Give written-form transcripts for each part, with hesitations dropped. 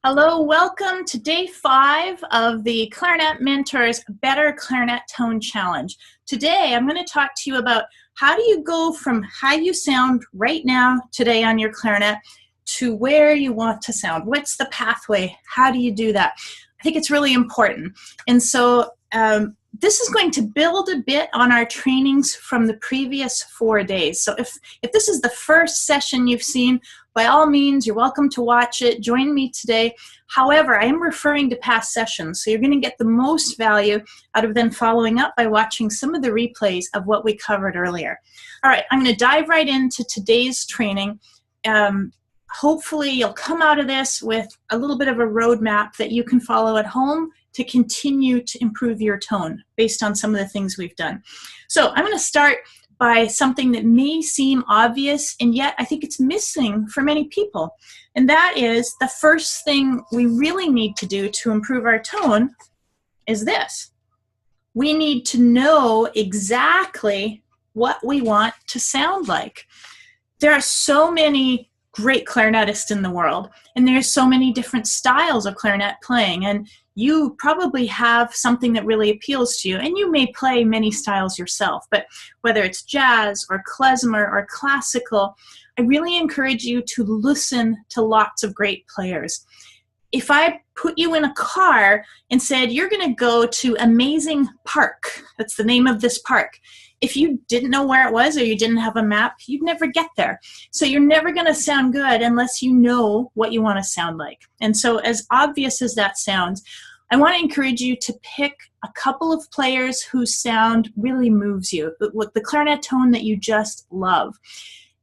Hello, welcome to day 5 of the Clarinet Mentors Better Clarinet Tone Challenge. Today, I'm going to talk to you about how do you go from how you sound right now today on your clarinet to where you want to sound. What's the pathway? How do you do that? I think it's really important. And so this is going to build a bit on our trainings from the previous 4 days. So if this is the first session you've seen, by all means, you're welcome to watch it. Join me today. However, I am referring to past sessions, so you're going to get the most value out of then following up by watching some of the replays of what we covered earlier. All right, I'm going to dive right into today's training. Hopefully, you'll come out of this with a little bit of a roadmap that you can follow at home to continue to improve your tone based on some of the things we've done. So I'm going to start by something that may seem obvious, and yet I think it's missing for many people. And that is the first thing we really need to do to improve our tone is this. We need to know exactly what we want to sound like. There are so many great clarinetists in the world, and there's so many different styles of clarinet playing, and you probably have something that really appeals to you, and you may play many styles yourself, but whether it's jazz or klezmer or classical, I really encourage you to listen to lots of great players. If I put you in a car and said, you're going to go to Amazing Park, that's the name of this park, if you didn't know where it was or you didn't have a map, you'd never get there. So you're never going to sound good unless you know what you want to sound like. And so as obvious as that sounds, I want to encourage you to pick a couple of players whose sound really moves you, with the clarinet tone that you just love.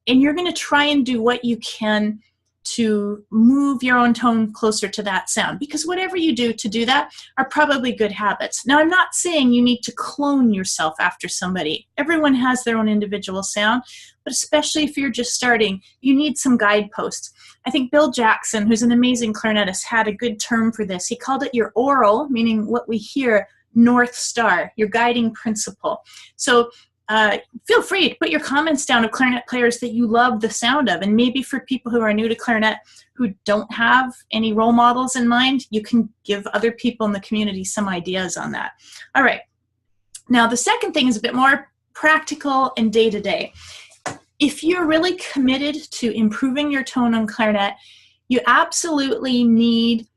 And you're going to try and do what you can to move your own tone closer to that sound, because whatever you do to do that are probably good habits. Now, I'm not saying you need to clone yourself after somebody. Everyone has their own individual sound, but especially if you're just starting, you need some guideposts. I think Bill Jackson, who's an amazing clarinetist, had a good term for this. He called it your oral, meaning what we hear, North Star, your guiding principle. So feel free to put your comments down of clarinet players that you love the sound of. And maybe for people who are new to clarinet who don't have any role models in mind, you can give other people in the community some ideas on that. All right. Now, the second thing is a bit more practical and day-to-day. If you're really committed to improving your tone on clarinet, you absolutely need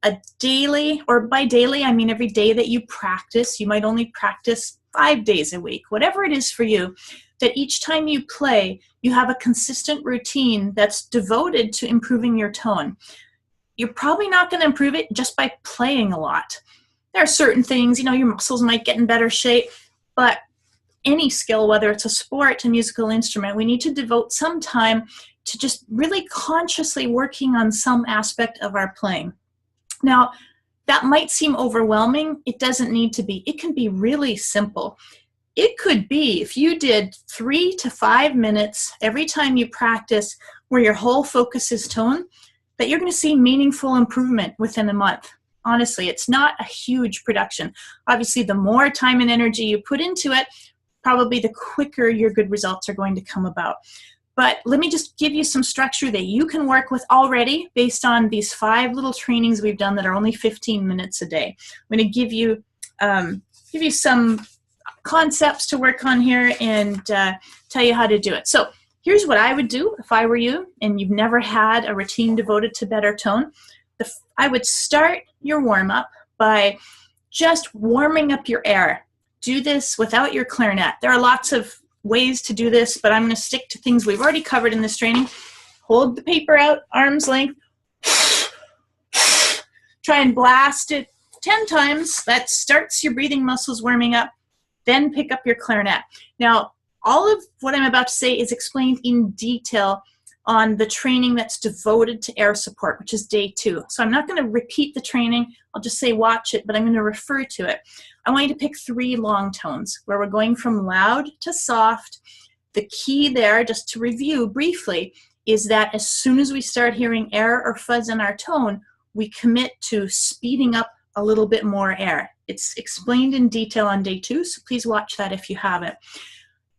a daily, or by daily, I mean every day that you practice. You might only practice 5 days a week, whatever it is for you, that each time you play, you have a consistent routine that's devoted to improving your tone. You're probably not going to improve it just by playing a lot. There are certain things, your muscles might get in better shape, but any skill, whether it's a sport, a musical instrument, we need to devote some time to just really consciously working on some aspect of our playing. Now, that might seem overwhelming. It doesn't need to be. It can be really simple. It could be if you did 3 to 5 minutes every time you practice where your whole focus is tone, that you're going to see meaningful improvement within a month. Honestly, it's not a huge production. Obviously, the more time and energy you put into it, probably the quicker your good results are going to come about. But let me just give you some structure that you can work with already based on these 5 little trainings we've done that are only 15 minutes a day. I'm going to give you some concepts to work on here and tell you how to do it. So here's what I would do if I were you and you've never had a routine devoted to better tone. I would start your warm-up by just warming up your air. Do this without your clarinet. There are lots of ways to do this, but I'm going to stick to things we've already covered in this training. Hold the paper out, arm's length. Try and blast it 10 times. That starts your breathing muscles warming up. Then pick up your clarinet. Now, all of what I'm about to say is explained in detail on the training that's devoted to air support, which is day 2. So I'm not going to repeat the training. I'll just say watch it, but I'm going to refer to it. I want you to pick 3 long tones where we're going from loud to soft. The key there, just to review briefly, is that as soon as we start hearing air or fuzz in our tone, we commit to speeding up a little bit more air. It's explained in detail on day 2, so please watch that if you haven't.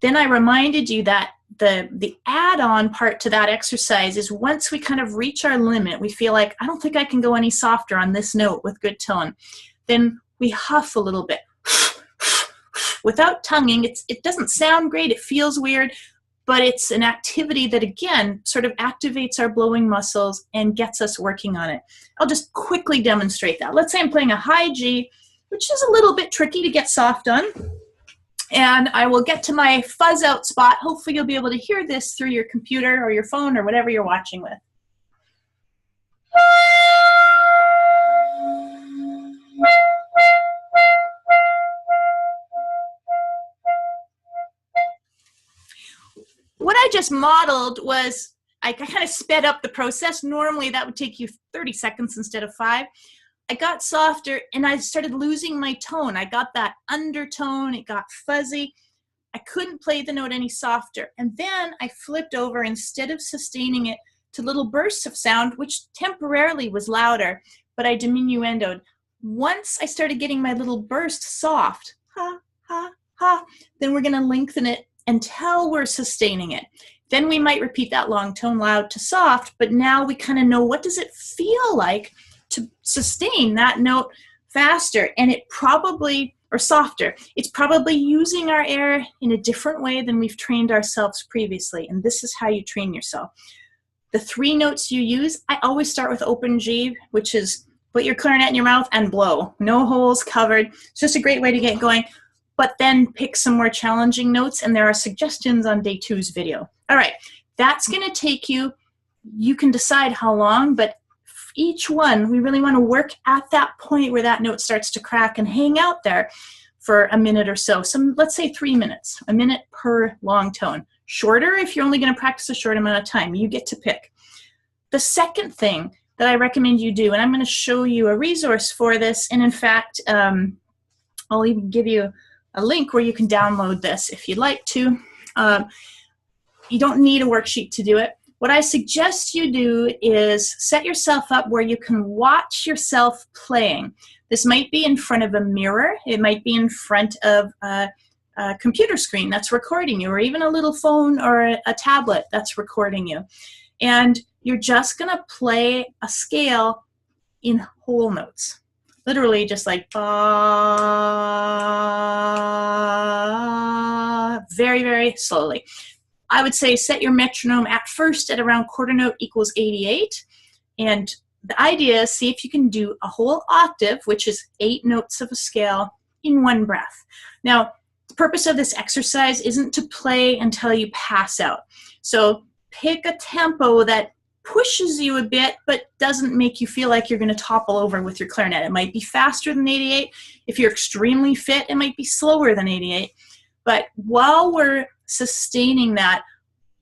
Then I reminded you that the add-on part to that exercise is once we kind of reach our limit, we feel like, I don't think I can go any softer on this note with good tone, then we huff a little bit. Without tonguing, it doesn't sound great, it feels weird, but it's an activity that, again, sort of activates our blowing muscles and gets us working on it. I'll just quickly demonstrate that. Let's say I'm playing a high G, which is a little bit tricky to get soft on. And I will get to my fuzz out spot. Hopefully you'll be able to hear this through your computer or your phone or whatever you're watching with. What I just modeled was, I kind of sped up the process. Normally that would take you 30 seconds instead of 5. I got softer and I started losing my tone. I got that undertone, it got fuzzy. I couldn't play the note any softer. And then I flipped over, instead of sustaining it, to little bursts of sound, which temporarily was louder, but I diminuendoed. Once I started getting my little burst soft, ha, ha, ha, then we're gonna lengthen it until we're sustaining it. Then we might repeat that long tone loud to soft, but now we kind of know, what does it feel like to sustain that note faster, and it probably, or softer, it's probably using our air in a different way than we've trained ourselves previously, and this is how you train yourself. The 3 notes you use, I always start with open G, which is put your clarinet in your mouth and blow. No holes covered. It's just a great way to get going, but then pick some more challenging notes, and there are suggestions on day 2's video. All right, that's gonna take you, you can decide how long, but each one, we really want to work at that point where that note starts to crack and hang out there for a minute or so. Let's say 3 minutes, a minute per long tone. Shorter if you're only going to practice a short amount of time. You get to pick. The second thing that I recommend you do, and I'm going to show you a resource for this, and in fact, I'll even give you a link where you can download this if you'd like to. You don't need a worksheet to do it. What I suggest you do is set yourself up where you can watch yourself playing. This might be in front of a mirror. It might be in front of a computer screen that's recording you, or even a little phone or a tablet that's recording you. And you're just going to play a scale in whole notes. Literally just like very, very slowly. I would say set your metronome at first at around quarter note equals 88. And the idea is, see if you can do a whole octave, which is 8 notes of a scale, in one breath. Now, the purpose of this exercise isn't to play until you pass out. So pick a tempo that pushes you a bit, but doesn't make you feel like you're going to topple over with your clarinet. It might be faster than 88. If you're extremely fit, it might be slower than 88. But while we're sustaining that,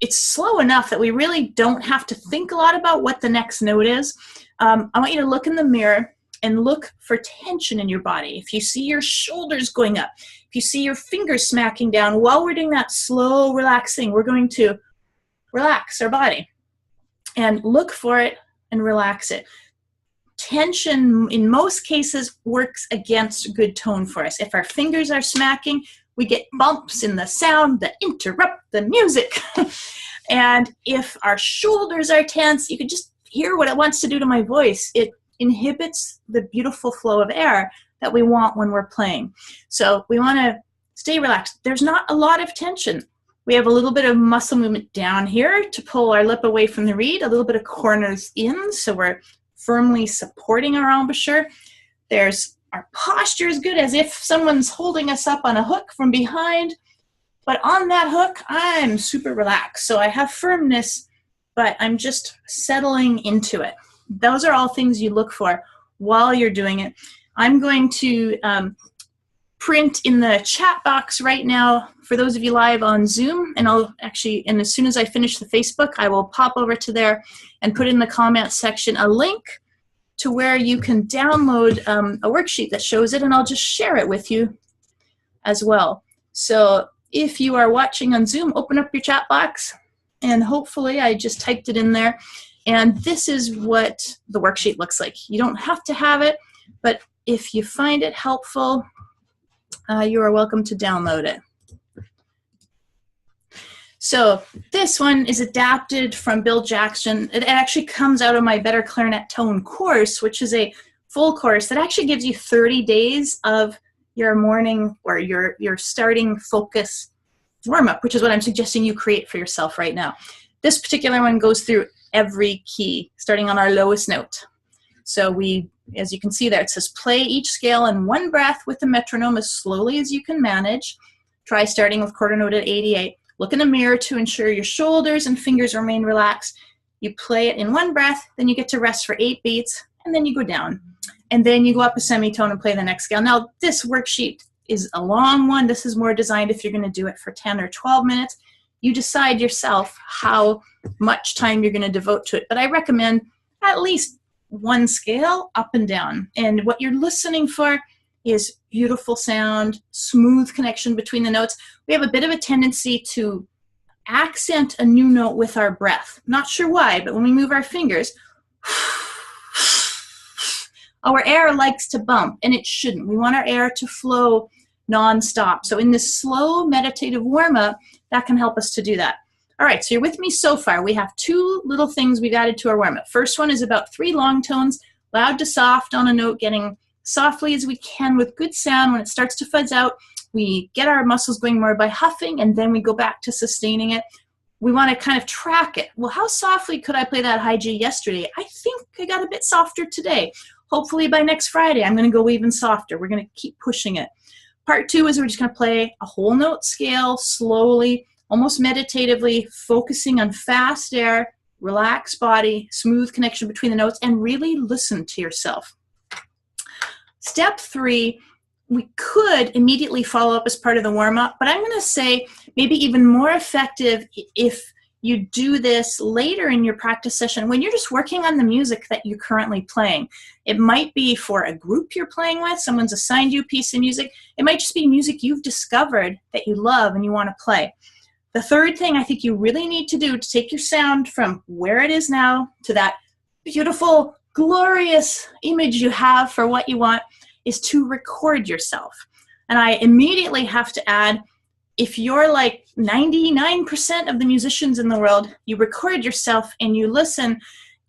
it's slow enough that we really don't have to think a lot about what the next note is. I want you to look in the mirror and look for tension in your body. If you see your shoulders going up, if you see your fingers smacking down, while we're doing that slow relaxing, we're going to relax our body and look for it and relax it. Tension, in most cases, works against good tone for us. If our fingers are smacking, we get bumps in the sound that interrupt the music. And if our shoulders are tense, you can just hear what it wants to do to my voice. It inhibits the beautiful flow of air that we want when we're playing. So we want to stay relaxed. There's not a lot of tension. We have a little bit of muscle movement down here to pull our lip away from the reed, a little bit of corners in, so we're firmly supporting our embouchure. There's our posture is good, as if someone's holding us up on a hook from behind. But on that hook, I'm super relaxed. So I have firmness, but I'm just settling into it. Those are all things you look for while you're doing it. I'm going to print in the chat box right now for those of you live on Zoom, and I'll actually, and as soon as I finish the Facebook, I will pop over to there and put in the comments section a link to where you can download a worksheet that shows it, and I'll just share it with you as well. So if you are watching on Zoom, open up your chat box, and hopefully I just typed it in there, and this is what the worksheet looks like. You don't have to have it, but if you find it helpful, you are welcome to download it. So this one is adapted from Bill Jackson. It actually comes out of my Better Clarinet Tone course, which is a full course that actually gives you 30 days of your morning or your starting focus warm-up, which is what I'm suggesting you create for yourself right now. This particular one goes through every key, starting on our lowest note. So we, as you can see there, it says play each scale in one breath with the metronome as slowly as you can manage. Try starting with quarter note at 88. Look in the mirror to ensure your shoulders and fingers remain relaxed. You play it in one breath, then you get to rest for 8 beats, and then you go down. And then you go up a semitone and play the next scale. Now, this worksheet is a long one. This is more designed if you're going to do it for 10 or 12 minutes. You decide yourself how much time you're going to devote to it. But I recommend at least one scale up and down. And what you're listening for is beautiful sound, smooth connection between the notes. We have a bit of a tendency to accent a new note with our breath. Not sure why, but when we move our fingers, our air likes to bump, and it shouldn't. We want our air to flow nonstop. So in this slow meditative warm-up, that can help us to do that. All right, so you're with me so far. We have 2 little things we've added to our warm-up. First one is about 3 long tones, loud to soft on a note, getting softly as we can with good sound. When it starts to fuzz out, we get our muscles going more by huffing, and then we go back to sustaining it. We want to kind of track it. Well, how softly could I play that high G yesterday? I think I got a bit softer today. Hopefully by next Friday, I'm going to go even softer. We're going to keep pushing it. Part 2 is we're just going to play a whole note scale slowly, almost meditatively, focusing on fast air, relaxed body, smooth connection between the notes, and really listen to yourself. Step 3, we could immediately follow up as part of the warm-up, but I'm going to say maybe even more effective if you do this later in your practice session when you're just working on the music that you're currently playing. It might be for a group you're playing with, someone's assigned you a piece of music. It might just be music you've discovered that you love and you want to play. The third thing I think you really need to do to take your sound from where it is now to that beautiful, glorious image you have for what you want is to record yourself. And I immediately have to add, if you're like 99% of the musicians in the world, you record yourself and you listen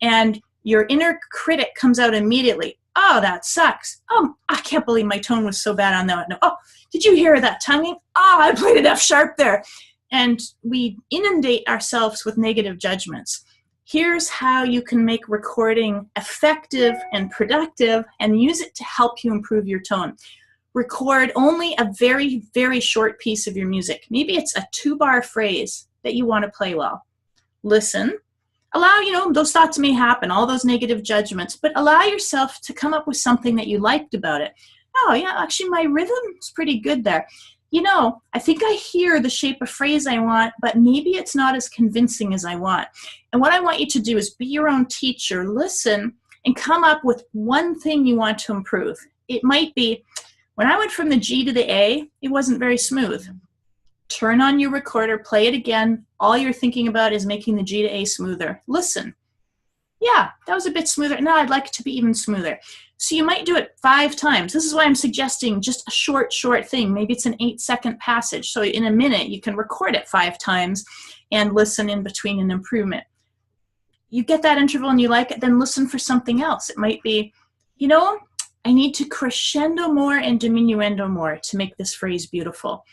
and your inner critic comes out immediately. Oh, that sucks. Oh, I can't believe my tone was so bad on that note. Oh, did you hear that tonguing? Oh, I played an F sharp there. And we inundate ourselves with negative judgments. Here's how you can make recording effective and productive and use it to help you improve your tone. Record only a very, very short piece of your music. Maybe it's a 2-bar phrase that you want to play well. Listen. Allow, those thoughts may happen, all those negative judgments, but allow yourself to come up with something that you liked about it. Oh, yeah, actually my rhythm's pretty good there. I think I hear the shape of phrase I want, but maybe it's not as convincing as I want. And what I want you to do is be your own teacher, listen, and come up with one thing you want to improve. It might be, when I went from the G to the A, it wasn't very smooth. Turn on your recorder, play it again. All you're thinking about is making the G to A smoother. Listen. Yeah, that was a bit smoother. No, I'd like it to be even smoother. So you might do it 5 times. This is why I'm suggesting just a short thing. Maybe it's an 8-second passage. So in a minute, you can record it 5 times and listen in between an improvement. You get that interval and you like it, then listen for something else. It might be, I need to crescendo more and diminuendo more to make this phrase beautiful.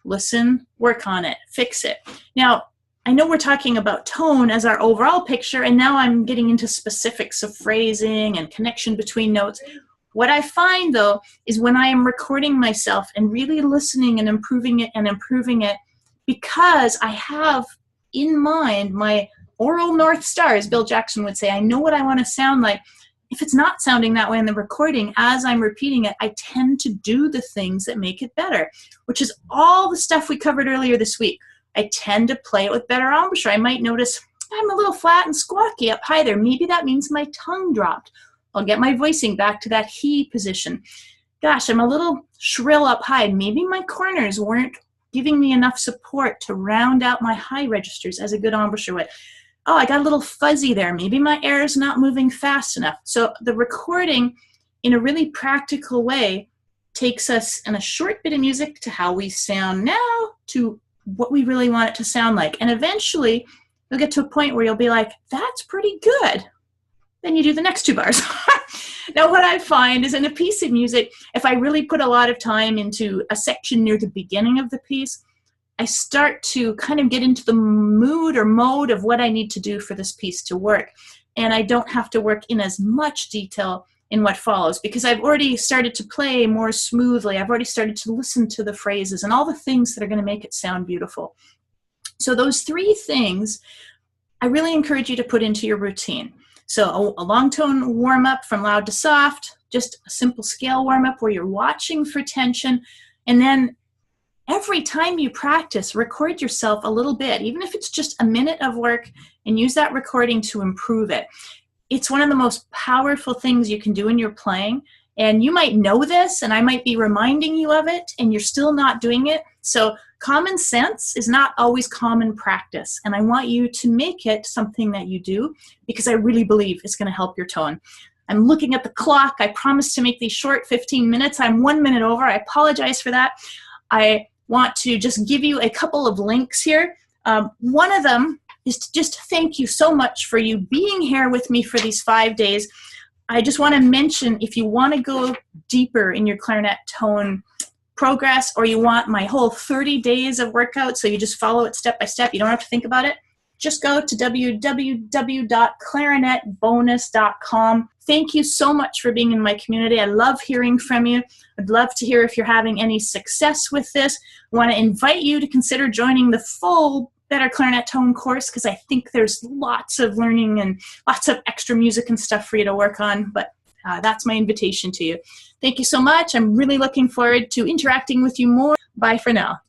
Listen, work on it, fix it. Now, I know we're talking about tone as our overall picture, and now I'm getting into specifics of phrasing and connection between notes. What I find, though, is when I am recording myself and really listening and improving it, because I have in mind my oral North Star, as Bill Jackson would say, I know what I want to sound like. If it's not sounding that way in the recording, as I'm repeating it, I tend to do the things that make it better, which is all the stuff we covered earlier this week. I tend to play it with better embouchure. I might notice I'm a little flat and squawky up high there. Maybe that means my tongue dropped. I'll get my voicing back to that he position. Gosh, I'm a little shrill up high. Maybe my corners weren't giving me enough support to round out my high registers as a good embouchure would. Oh, I got a little fuzzy there. Maybe my air is not moving fast enough. So the recording, in a really practical way, takes us in a short bit of music to how we sound now, to what we really want it to sound like. And eventually you'll get to a point where you'll be like, that's pretty good. Then you do the next 2 bars. Now what I find is in a piece of music, if I really put a lot of time into a section near the beginning of the piece, I start to kind of get into the mood or mode of what I need to do for this piece to work. And I don't have to work in as much detail in what follows because I've already started to play more smoothly. I've already started to listen to the phrases and all the things that are going to make it sound beautiful. So those 3 things I really encourage you to put into your routine. So a long tone warm up from loud to soft, just a simple scale warm up where you're watching for tension, and then every time you practice, record yourself a little bit, even if it's just a minute of work, and use that recording to improve it. It's one of the most powerful things you can do in your playing, and you might know this, and I might be reminding you of it, and you're still not doing it. So common sense is not always common practice, and I want you to make it something that you do because I really believe it's going to help your tone. I'm looking at the clock. I promised to make these short 15 minutes. I'm 1 minute over. I apologize for that. I want to just give you a couple of links here. One of them is to just thank you so much for you being here with me for these 5 days. I just want to mention if you want to go deeper in your clarinet tone progress, or you want my whole 30 days of workout so you just follow it step by step, you don't have to think about it, just go to www.clarinetbonus.com. Thank you so much for being in my community. I love hearing from you. I'd love to hear if you're having any success with this. I want to invite you to consider joining the full Better Clarinet Tone course because I think there's lots of learning and lots of extra music and stuff for you to work on, but that's my invitation to you. Thank you so much. I'm really looking forward to interacting with you more. Bye for now.